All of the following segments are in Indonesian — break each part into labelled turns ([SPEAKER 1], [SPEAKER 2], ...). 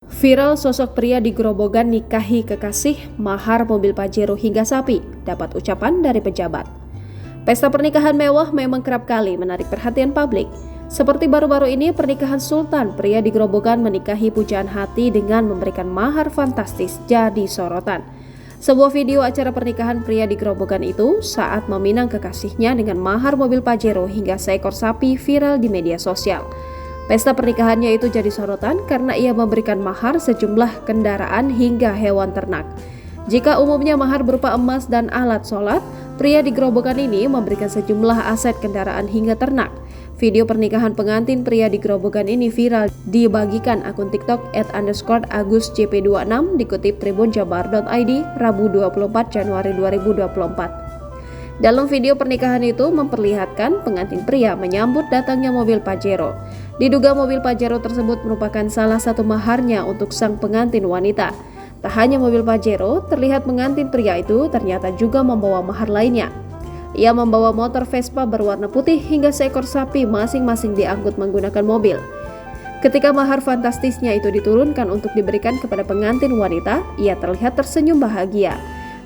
[SPEAKER 1] Viral sosok pria di Grobogan nikahi kekasih, mahar mobil Pajero hingga sapi, dapat ucapan dari pejabat. Pesta pernikahan mewah memang kerap kali menarik perhatian publik. Seperti baru-baru ini pernikahan Sultan, pria di Grobogan menikahi pujaan hati dengan memberikan mahar fantastis jadi sorotan. Sebuah video acara pernikahan pria di Grobogan itu saat meminang kekasihnya dengan mahar mobil Pajero hingga seekor sapi viral di media sosial. Pesta pernikahannya itu jadi sorotan karena ia memberikan mahar sejumlah kendaraan hingga hewan ternak. Jika umumnya mahar berupa emas dan alat sholat, pria di Grobogan ini memberikan sejumlah aset kendaraan hingga ternak. Video pernikahan pengantin pria di Grobogan ini viral dibagikan akun TikTok @_agusjp26 dikutip tribunjabar.id Rabu 24 Januari 2024. Dalam video pernikahan itu memperlihatkan pengantin pria menyambut datangnya mobil Pajero. Diduga mobil Pajero tersebut merupakan salah satu maharnya untuk sang pengantin wanita. Tak hanya mobil Pajero, terlihat pengantin pria itu ternyata juga membawa mahar lainnya. Ia membawa motor Vespa berwarna putih hingga seekor sapi masing-masing diangkut menggunakan mobil. Ketika mahar fantastisnya itu diturunkan untuk diberikan kepada pengantin wanita, ia terlihat tersenyum bahagia.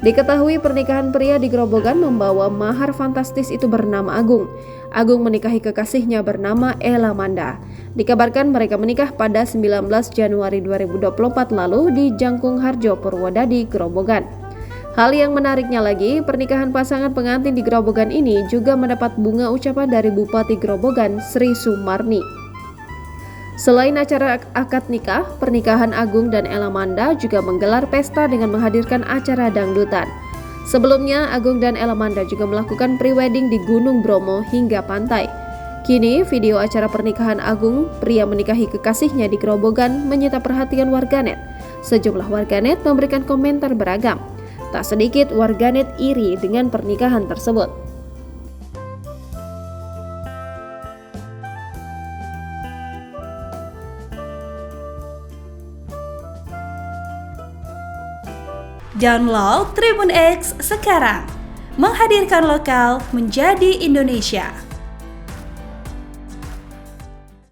[SPEAKER 1] Diketahui pernikahan pria di Grobogan membawa mahar fantastis itu bernama Agung. Agung menikahi kekasihnya bernama Elamanda. Dikabarkan mereka menikah pada 19 Januari 2024 lalu di Jangkung Harjo, Purwodadi, Grobogan. Hal yang menariknya lagi, pernikahan pasangan pengantin di Grobogan ini juga mendapat bunga ucapan dari Bupati Grobogan, Sri Sumarni. Selain acara akad nikah, pernikahan Agung dan Elamanda juga menggelar pesta dengan menghadirkan acara dangdutan. Sebelumnya, Agung dan Elamanda juga melakukan pre-wedding di Gunung Bromo hingga pantai. Kini, video acara pernikahan Agung, pria menikahi kekasihnya di Grobogan, menyita perhatian warganet. Sejumlah warganet memberikan komentar beragam. Tak sedikit warganet iri dengan pernikahan tersebut.
[SPEAKER 2] Download Tribun X sekarang, menghadirkan lokal menjadi Indonesia.